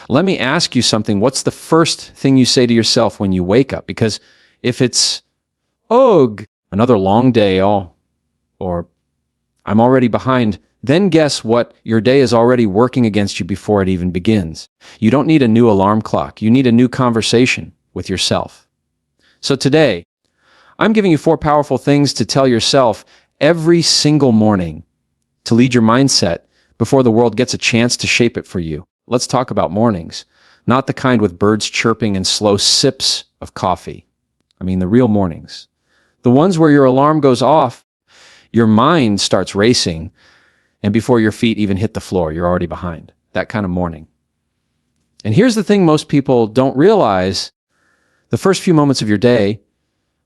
Let me ask you something. What's the first thing you say to yourself when you wake up? Because if it's, ugh, another long day, or I'm already behind, then guess what? Your day is already working against you before it even begins. You don't need a new alarm clock. You need a new conversation with yourself. So today, I'm giving you 4 powerful things to tell yourself every single morning to lead your mindset before the world gets a chance to shape it for you. Let's talk about mornings, not the kind with birds chirping and slow sips of coffee. I mean the real mornings. The ones where your alarm goes off, your mind starts racing, and before your feet even hit the floor, you're already behind. That kind of morning. And here's the thing most people don't realize. The first few moments of your day,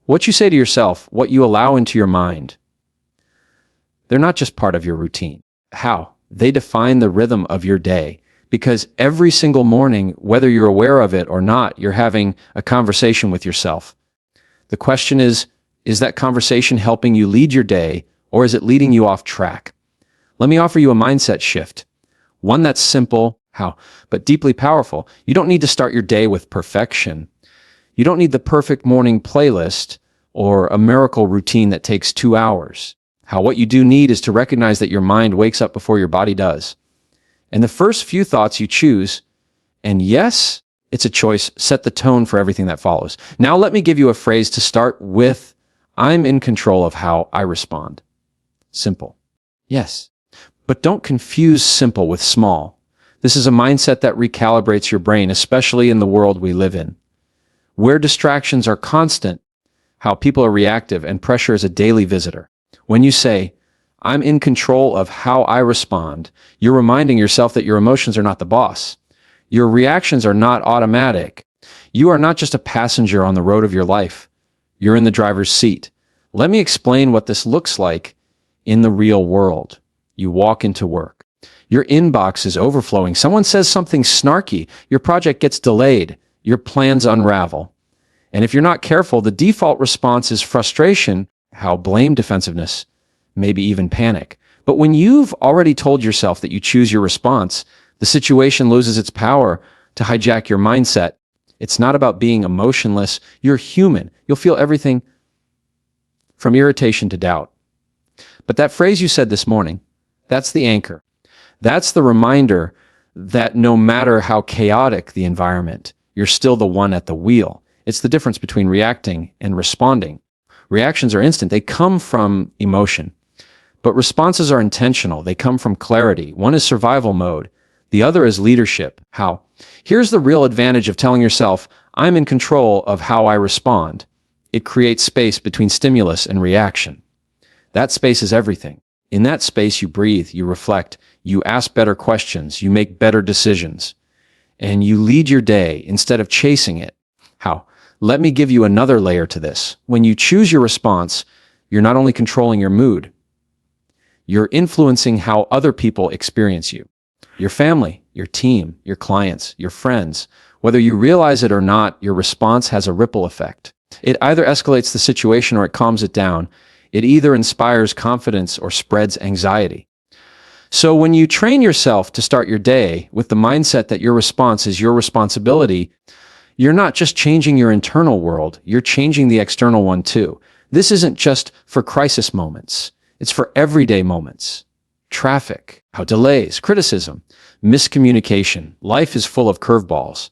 what you say to yourself, what you allow into your mind, they're not just part of your routine. How? They define the rhythm of your day. Because every single morning, whether you're aware of it or not, you're having a conversation with yourself. The question is that conversation helping you lead your day, or is it leading you off track? Let me offer you a mindset shift. One that's simple, but deeply powerful. You don't need to start your day with perfection. You don't need the perfect morning playlist or a miracle routine that takes 2 hours. What you do need is to recognize that your mind wakes up before your body does. And the first few thoughts you choose, and yes, it's a choice, set the tone for everything that follows. Now let me give you a phrase to start with. I'm in control of how I respond. Simple. Yes. But don't confuse simple with small. This is a mindset that recalibrates your brain, especially in the world we live in, where distractions are constant, how people are reactive, and pressure is a daily visitor. When you say, I'm in control of how I respond, you're reminding yourself that your emotions are not the boss. Your reactions are not automatic. You are not just a passenger on the road of your life. You're in the driver's seat. Let me explain what this looks like in the real world. You walk into work. Your inbox is overflowing. Someone says something snarky. Your project gets delayed. Your plans unravel. And if you're not careful, the default response is frustration, blame, defensiveness, maybe even panic. But when you've already told yourself that you choose your response, the situation loses its power to hijack your mindset. It's not about being emotionless. You're human. You'll feel everything from irritation to doubt. But that phrase you said this morning, that's the anchor. That's the reminder that no matter how chaotic the environment, you're still the one at the wheel. It's the difference between reacting and responding. Reactions are instant. They come from emotion. But responses are intentional. They come from clarity. One is survival mode. The other is leadership. Here's the real advantage of telling yourself, I'm in control of how I respond. It creates space between stimulus and reaction. That space is everything. In that space, you breathe, you reflect, you ask better questions, you make better decisions, and you lead your day instead of chasing it. Let me give you another layer to this. When you choose your response, you're not only controlling your mood, you're influencing how other people experience you. Your family, your team, your clients, your friends. Whether you realize it or not, your response has a ripple effect. It either escalates the situation or it calms it down. It either inspires confidence or spreads anxiety. So when you train yourself to start your day with the mindset that your response is your responsibility, you're not just changing your internal world, you're changing the external one too. This isn't just for crisis moments. It's for everyday moments. Traffic, delays, criticism, miscommunication. Life is full of curveballs.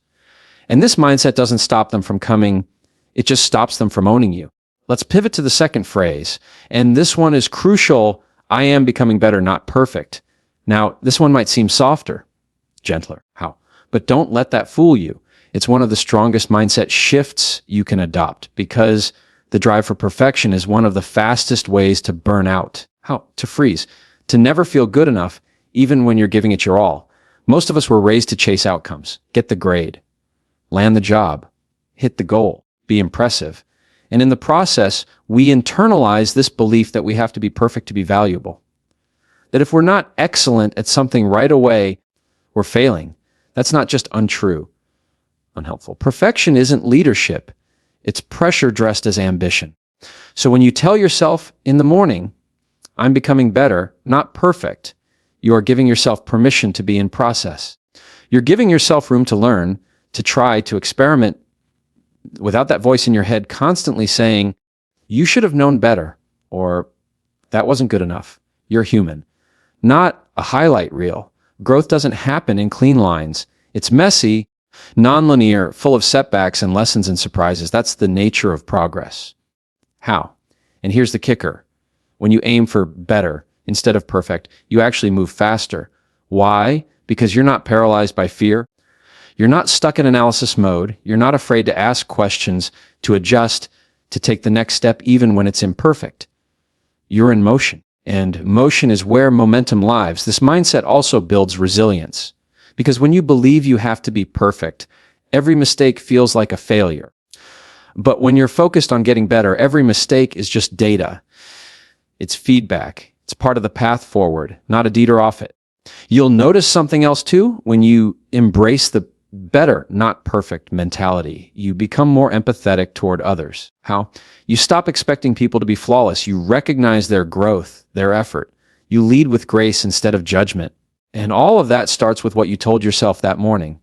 And this mindset doesn't stop them from coming. It just stops them from owning you. Let's pivot to the second phrase. And this one is crucial. I am becoming better, not perfect. Now, this one might seem softer, gentler. But don't let that fool you. It's one of the strongest mindset shifts you can adopt because the drive for perfection is one of the fastest ways to burn out. To freeze, to never feel good enough, even when you're giving it your all. Most of us were raised to chase outcomes, get the grade, land the job, hit the goal, be impressive. And in the process, we internalize this belief that we have to be perfect to be valuable. That if we're not excellent at something right away, we're failing. That's not just untrue, unhelpful. Perfection isn't leadership. It's pressure dressed as ambition. So when you tell yourself in the morning, I'm becoming better, not perfect, you are giving yourself permission to be in process. You're giving yourself room to learn, to try, to experiment without that voice in your head constantly saying, you should have known better, or that wasn't good enough. You're human. Not a highlight reel. Growth doesn't happen in clean lines. It's messy, nonlinear, full of setbacks and lessons and surprises. That's the nature of progress. How? And here's the kicker. When you aim for better instead of perfect, you actually move faster. Why? Because you're not paralyzed by fear. You're not stuck in analysis mode. You're not afraid to ask questions, to adjust, to take the next step even when it's imperfect. You're in motion. And motion is where momentum lives. This mindset also builds resilience. Because when you believe you have to be perfect, every mistake feels like a failure. But when you're focused on getting better, every mistake is just data. It's feedback. It's part of the path forward, not a detour off it. You'll notice something else too when you embrace the better, not perfect mentality. You become more empathetic toward others. How? You stop expecting people to be flawless. You recognize their growth, their effort. You lead with grace instead of judgment. And all of that starts with what you told yourself that morning.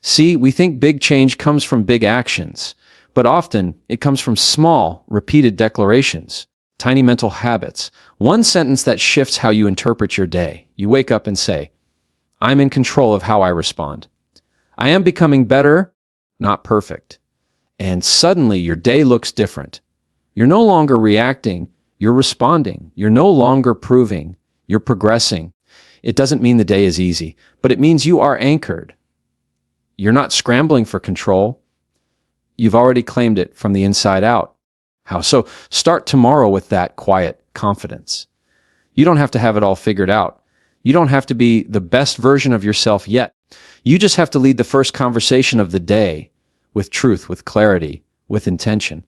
See, we think big change comes from big actions, but often it comes from small, repeated declarations, tiny mental habits. One sentence that shifts how you interpret your day. You wake up and say, I'm in control of how I respond. I am becoming better, not perfect. And suddenly your day looks different. You're no longer reacting, you're responding. You're no longer proving, you're progressing. It doesn't mean the day is easy, but it means you are anchored. You're not scrambling for control. You've already claimed it from the inside out. How? So start tomorrow with that quiet confidence. You don't have to have it all figured out. You don't have to be the best version of yourself yet. You just have to lead the first conversation of the day with truth, with clarity, with intention.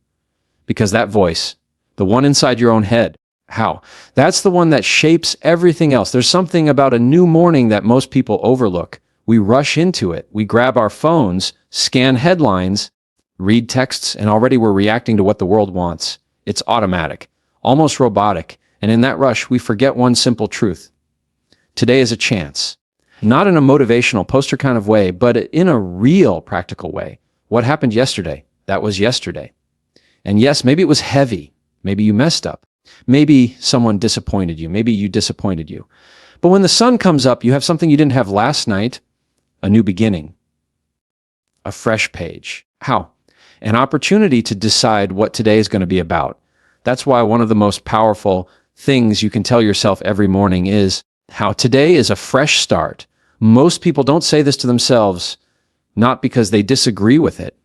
Because that voice, the one inside your own head, how? That's the one that shapes everything else. There's something about a new morning that most people overlook. We rush into it. We grab our phones, scan headlines, read texts, and already we're reacting to what the world wants. It's automatic, almost robotic. And in that rush, we forget one simple truth. Today is a chance. Not in a motivational poster kind of way, but in a real practical way. What happened yesterday? That was yesterday. And yes, maybe it was heavy. Maybe you messed up. Maybe someone disappointed you. Maybe you disappointed you. But when the sun comes up, you have something you didn't have last night, a new beginning, a fresh page. How? An opportunity to decide what today is going to be about. That's why one of the most powerful things you can tell yourself every morning is how today is a fresh start. Most people don't say this to themselves, not because they disagree with it,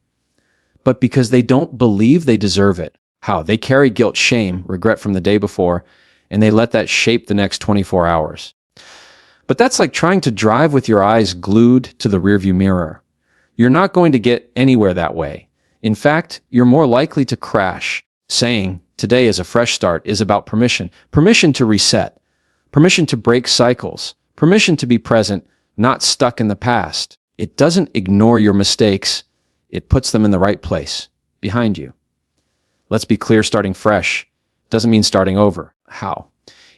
but because they don't believe they deserve it. How? They carry guilt, shame, regret from the day before, and they let that shape the next 24 hours. But that's like trying to drive with your eyes glued to the rearview mirror. You're not going to get anywhere that way. In fact, you're more likely to crash. Saying today is a fresh start is about permission. Permission to reset. Permission to break cycles. Permission to be present, not stuck in the past. It doesn't ignore your mistakes. It puts them in the right place, behind you. Let's be clear, starting fresh doesn't mean starting over. How?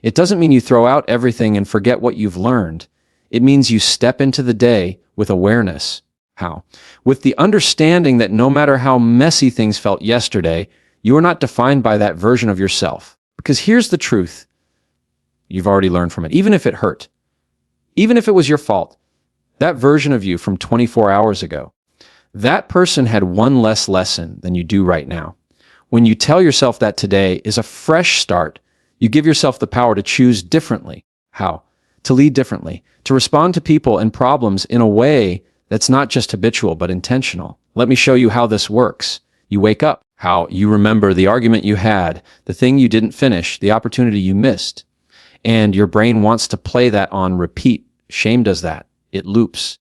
It doesn't mean you throw out everything and forget what you've learned. It means you step into the day with awareness. How? With the understanding that no matter how messy things felt yesterday, you are not defined by that version of yourself. Because here's the truth. You've already learned from it. Even if it hurt, even if it was your fault, that version of you from 24 hours ago, that person had one less lesson than you do right now. When you tell yourself that today is a fresh start, you give yourself the power to choose differently. How? To lead differently, to respond to people and problems in a way that's not just habitual, but intentional. Let me show you how this works. You wake up. How? You remember the argument you had, the thing you didn't finish, the opportunity you missed. And your brain wants to play that on repeat. Shame does that. It loops.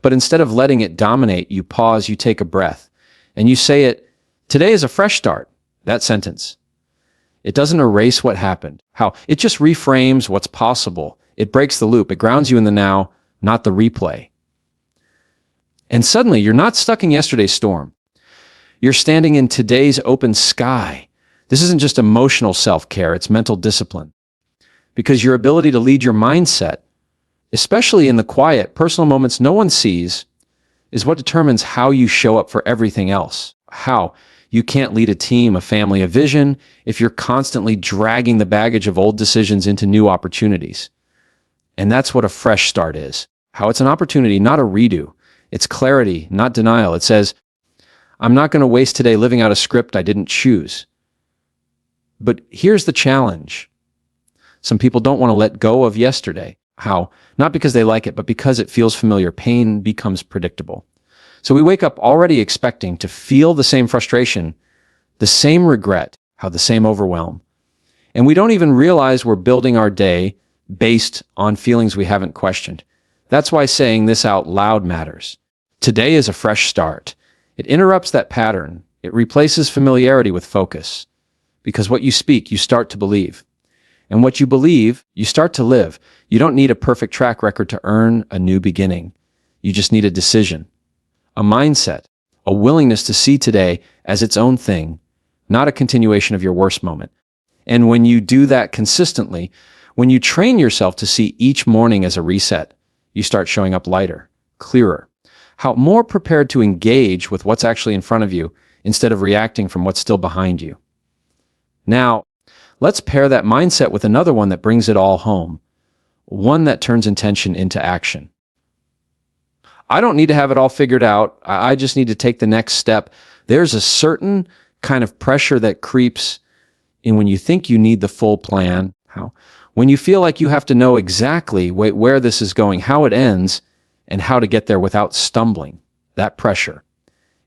But instead of letting it dominate, you pause, you take a breath, and you say it, today is a fresh start. That sentence. It doesn't erase what happened. How? It just reframes what's possible. It breaks the loop. It grounds you in the now, not the replay. And suddenly, you're not stuck in yesterday's storm. You're standing in today's open sky. This isn't just emotional self-care, it's mental discipline. Because your ability to lead your mindset especially in the quiet, personal moments no one sees, is what determines how you show up for everything else. How you can't lead a team, a family, a vision if you're constantly dragging the baggage of old decisions into new opportunities. And that's what a fresh start is. How it's an opportunity, not a redo. It's clarity, not denial. It says, I'm not going to waste today living out a script I didn't choose. But here's the challenge. Some people don't want to let go of yesterday. How? Not because they like it, but because it feels familiar. Pain becomes predictable. So we wake up already expecting to feel the same frustration, the same regret, the same overwhelm. And we don't even realize we're building our day based on feelings we haven't questioned. That's why saying this out loud matters. Today is a fresh start. It interrupts that pattern. It replaces familiarity with focus. Because what you speak, you start to believe. And what you believe, you start to live. You don't need a perfect track record to earn a new beginning. You just need a decision, a mindset, a willingness to see today as its own thing, not a continuation of your worst moment. And when you do that consistently, when you train yourself to see each morning as a reset, you start showing up lighter, clearer, more prepared to engage with what's actually in front of you instead of reacting from what's still behind you. Now, let's pair that mindset with another one that brings it all home, one that turns intention into action. I don't need to have it all figured out. I just need to take the next step. There's a certain kind of pressure that creeps in when you think you need the full plan. When you feel like you have to know exactly where this is going, how it ends, and how to get there without stumbling. That pressure.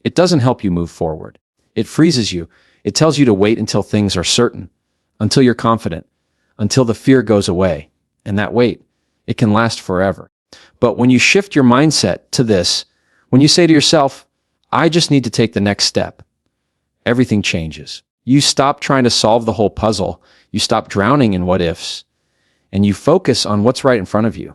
It doesn't help you move forward. It freezes you. It tells you to wait until things are certain, until you're confident, until the fear goes away. And that wait, it can last forever. But when you shift your mindset to this, when you say to yourself, I just need to take the next step, everything changes. You stop trying to solve the whole puzzle. You stop drowning in what ifs, and you focus on what's right in front of you.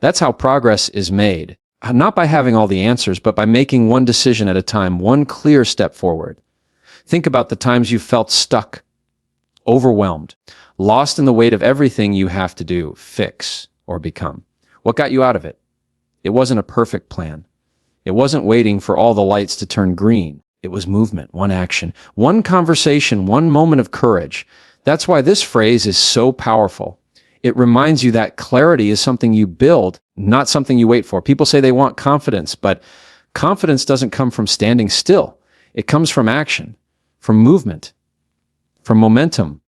That's how progress is made, not by having all the answers, but by making one decision at a time, one clear step forward. Think about the times you felt stuck, overwhelmed, lost in the weight of everything you have to do, fix, or become. What got you out of it? It wasn't a perfect plan. It wasn't waiting for all the lights to turn green. It was movement, one action, one conversation, one moment of courage. That's why this phrase is so powerful. It reminds you that clarity is something you build, not something you wait for. People say they want confidence, but confidence doesn't come from standing still. It comes from action, from movement, from momentum.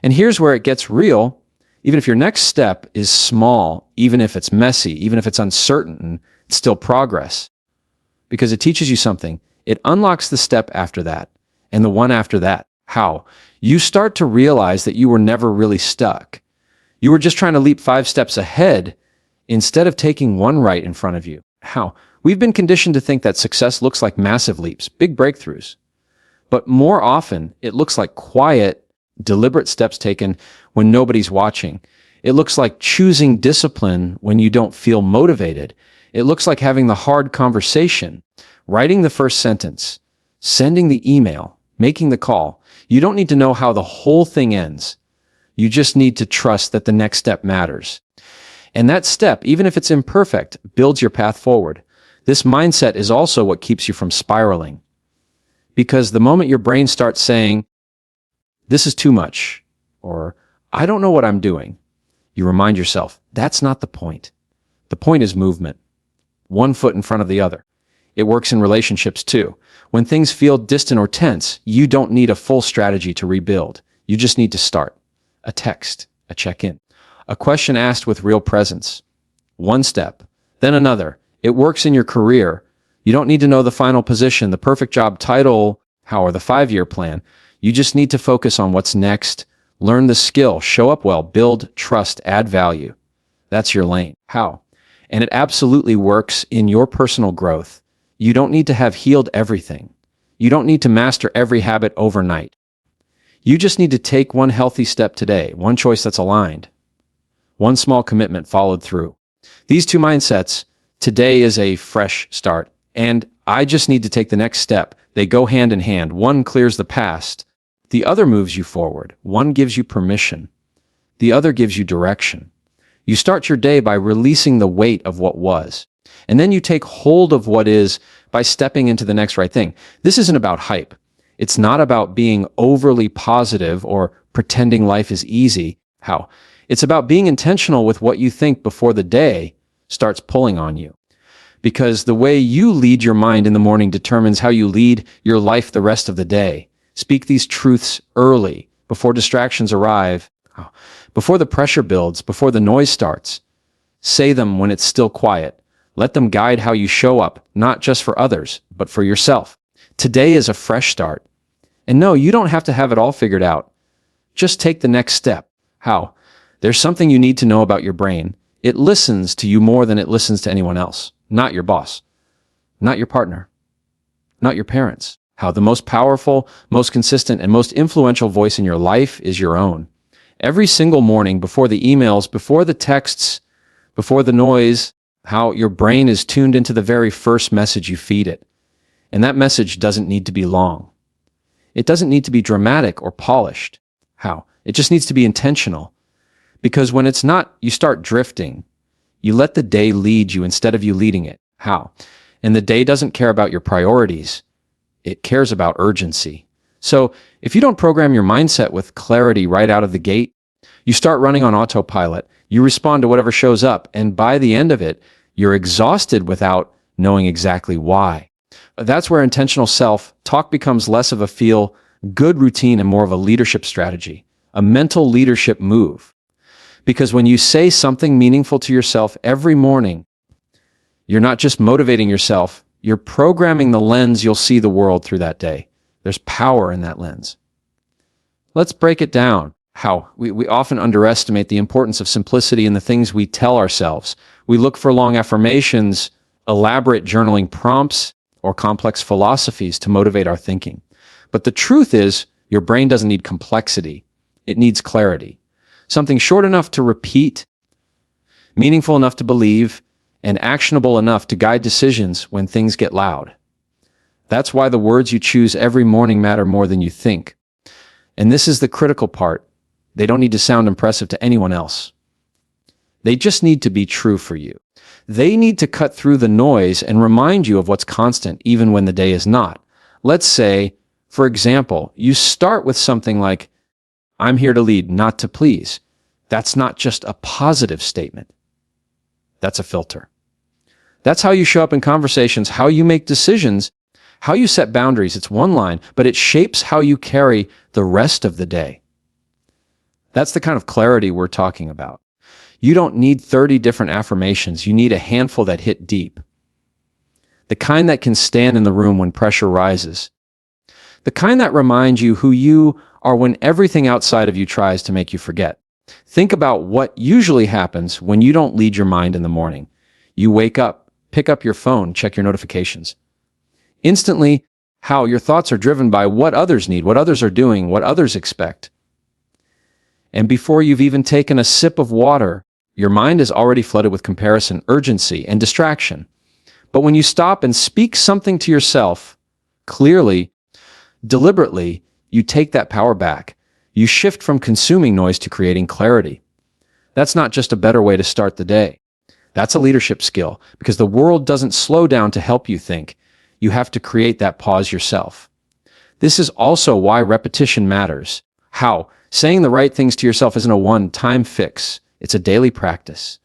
And here's where it gets real. Even if your next step is small, even if it's messy, even if it's uncertain, it's still progress. Because it teaches you something. It unlocks the step after that, and the one after that. How? You start to realize that you were never really stuck. You were just trying to leap 5 steps ahead instead of taking one right in front of you. How? We've been conditioned to think that success looks like massive leaps, big breakthroughs. But more often, it looks like quiet, deliberate steps taken when nobody's watching. It looks like choosing discipline when you don't feel motivated. It looks like having the hard conversation, writing the first sentence, sending the email, making the call. You don't need to know how the whole thing ends. You just need to trust that the next step matters. And that step, even if it's imperfect, builds your path forward. This mindset is also what keeps you from spiraling. Because the moment your brain starts saying, this is too much, or I don't know what I'm doing, you remind yourself, that's not the point. The point is movement. One foot in front of the other. It works in relationships too. When things feel distant or tense, you don't need a full strategy to rebuild. You just need to start. A text, a check-in, a question asked with real presence. One step, then another. It works in your career. You don't need to know the final position, the perfect job title, or the 5-year plan. You just need to focus on what's next, learn the skill, show up well, build trust, add value. That's your lane. How? And it absolutely works in your personal growth. You don't need to have healed everything. You don't need to master every habit overnight. You just need to take one healthy step today, one choice that's aligned, one small commitment followed through. These two mindsets, today is a fresh start, and I just need to take the next step. They go hand in hand. One clears the past. The other moves you forward. One gives you permission. The other gives you direction. You start your day by releasing the weight of what was. And then you take hold of what is by stepping into the next right thing. This isn't about hype. It's not about being overly positive or pretending life is easy. How? It's about being intentional with what you think before the day starts pulling on you. Because the way you lead your mind in the morning determines how you lead your life the rest of the day. Speak these truths early, before distractions arrive, before the pressure builds, before the noise starts. Say them when it's still quiet. Let them guide how you show up, not just for others, but for yourself. Today is a fresh start. And no, you don't have to have it all figured out. Just take the next step. How? There's something you need to know about your brain. It listens to you more than it listens to anyone else. Not your boss. Not your partner. Not your parents. How? The most powerful, most consistent, and most influential voice in your life is your own. Every single morning, before the emails, before the texts, before the noise, how your brain is tuned into the very first message you feed it. And that message doesn't need to be long. It doesn't need to be dramatic or polished. How? It just needs to be intentional. Because when it's not, you start drifting. You let the day lead you instead of you leading it. How? And the day doesn't care about your priorities. It cares about urgency. So if you don't program your mindset with clarity right out of the gate, you start running on autopilot. You respond to whatever shows up. And by the end of it, you're exhausted without knowing exactly why. That's where intentional self-talk becomes less of a feel-good routine and more of a leadership strategy, a mental leadership move. Because when you say something meaningful to yourself every morning, you're not just motivating yourself, you're programming the lens you'll see the world through that day. There's power in that lens. Let's break it down. How? We often underestimate the importance of simplicity in the things we tell ourselves. We look for long affirmations, elaborate journaling prompts, or complex philosophies to motivate our thinking. But the truth is, your brain doesn't need complexity. It needs clarity. Something short enough to repeat, meaningful enough to believe, and actionable enough to guide decisions when things get loud. That's why the words you choose every morning matter more than you think. And this is the critical part. They don't need to sound impressive to anyone else. They just need to be true for you. They need to cut through the noise and remind you of what's constant, even when the day is not. Let's say, for example, you start with something like, I'm here to lead, not to please. That's not just a positive statement. That's a filter. That's how you show up in conversations, how you make decisions, how you set boundaries. It's one line, but it shapes how you carry the rest of the day. That's the kind of clarity we're talking about. You don't need 30 different affirmations. You need a handful that hit deep. The kind that can stand in the room when pressure rises. The kind that reminds you who you are when everything outside of you tries to make you forget. Think about what usually happens when you don't lead your mind in the morning. You wake up, pick up your phone, check your notifications. Instantly, how your thoughts are driven by what others need, what others are doing, what others expect. And before you've even taken a sip of water, your mind is already flooded with comparison, urgency, and distraction. But when you stop and speak something to yourself, clearly, deliberately, you take that power back. You shift from consuming noise to creating clarity. That's not just a better way to start the day. That's a leadership skill, because the world doesn't slow down to help you think. You have to create that pause yourself. This is also why repetition matters. How? Saying the right things to yourself isn't a one-time fix. It's a daily practice.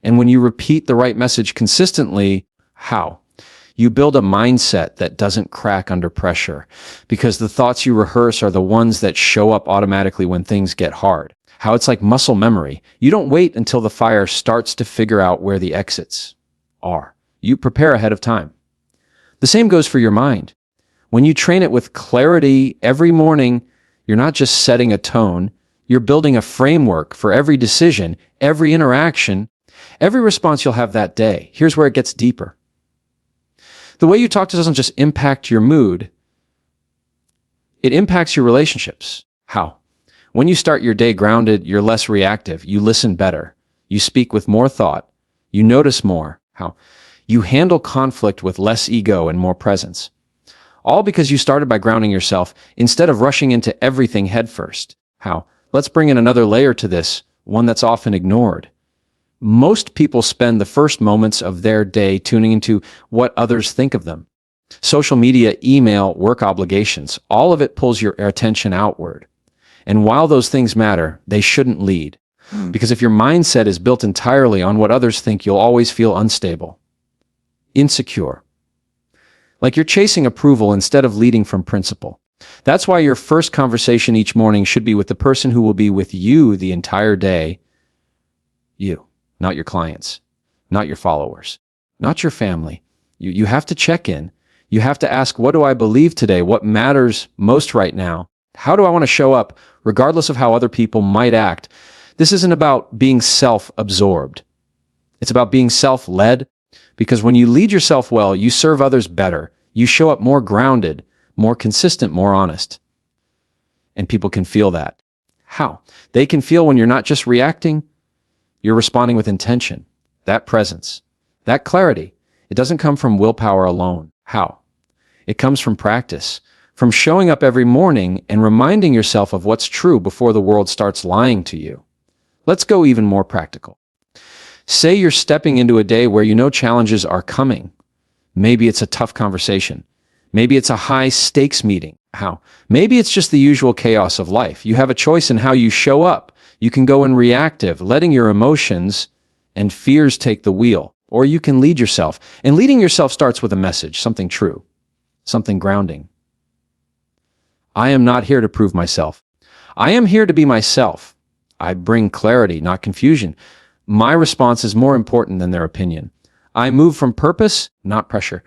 And when you repeat the right message consistently, how? You build a mindset that doesn't crack under pressure, because the thoughts you rehearse are the ones that show up automatically when things get hard. How it's like muscle memory. You don't wait until the fire starts to figure out where the exits are. You prepare ahead of time. The same goes for your mind. When you train it with clarity every morning, you're not just setting a tone, you're building a framework for every decision, every interaction, every response you'll have that day. Here's where it gets deeper. The way you talk doesn't just impact your mood, it impacts your relationships. How? When you start your day grounded, you're less reactive, you listen better, you speak with more thought, you notice more. How? You handle conflict with less ego and more presence. All because you started by grounding yourself instead of rushing into everything headfirst. How? Let's bring in another layer to this, one that's often ignored. Most people spend the first moments of their day tuning into what others think of them. Social media, email, work obligations, all of it pulls your attention outward. And while those things matter, they shouldn't lead. Because if your mindset is built entirely on what others think, you'll always feel unstable, insecure, like you're chasing approval instead of leading from principle. That's why your first conversation each morning should be with the person who will be with you the entire day. You, not your clients, not your followers, not your family. You have to check in. You have to ask, what do I believe today? What matters most right now? How do I want to show up, regardless of how other people might act? This isn't about being self-absorbed. It's about being self-led, because when you lead yourself well, you serve others better. You show up more grounded, more consistent, more honest. And people can feel that. How? They can feel when you're not just reacting, you're responding with intention, that presence, that clarity. It doesn't come from willpower alone. How? It comes from practice, from showing up every morning and reminding yourself of what's true before the world starts lying to you. Let's go even more practical. Say you're stepping into a day where you know challenges are coming. Maybe it's a tough conversation. Maybe it's a high-stakes meeting. How? Maybe it's just the usual chaos of life. You have a choice in how you show up. You can go in reactive, letting your emotions and fears take the wheel. Or you can lead yourself. And leading yourself starts with a message, something true, something grounding. I am not here to prove myself. I am here to be myself. I bring clarity, not confusion. My response is more important than their opinion. I move from purpose, not pressure.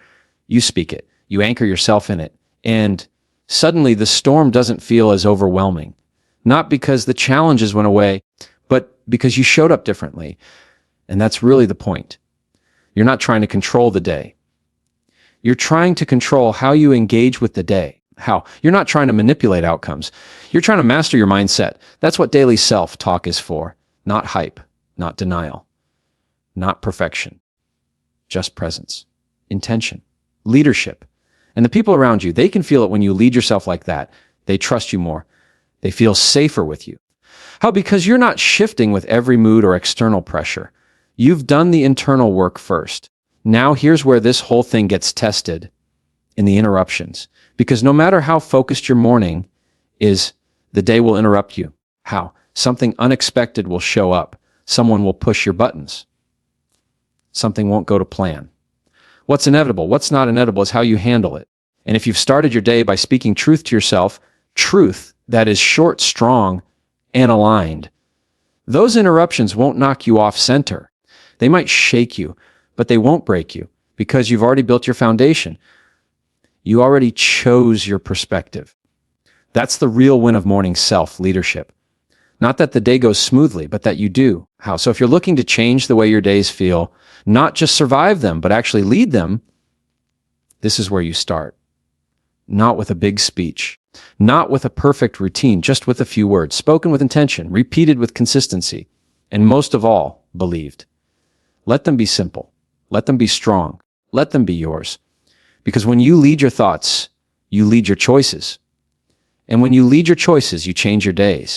You speak it. You anchor yourself in it. And suddenly the storm doesn't feel as overwhelming. Not because the challenges went away, but because you showed up differently. And that's really the point. You're not trying to control the day. You're trying to control how you engage with the day. How? You're not trying to manipulate outcomes. You're trying to master your mindset. That's what daily self-talk is for. Not hype, not denial, not perfection. Just presence, intention, leadership. And the people around you, they can feel it when you lead yourself like that. They trust you more. They feel safer with you. How? Because you're not shifting with every mood or external pressure. You've done the internal work first. Now here's where this whole thing gets tested, in the interruptions. Because no matter how focused your morning is, the day will interrupt you. How? Something unexpected will show up. Someone will push your buttons. Something won't go to plan. What's inevitable, what's not inevitable is how you handle it. And if you've started your day by speaking truth to yourself, truth that is short, strong, and aligned, those interruptions won't knock you off center. They might shake you, but they won't break you because you've already built your foundation. You already chose your perspective. That's the real win of morning self-leadership. Not that the day goes smoothly, but that you do. How? So if you're looking to change the way your days feel, not just survive them, but actually lead them, this is where you start. Not with a big speech, not with a perfect routine, just with a few words, spoken with intention, repeated with consistency, and most of all, believed. Let them be simple. Let them be strong. Let them be yours. Because when you lead your thoughts, you lead your choices. And when you lead your choices, you change your days.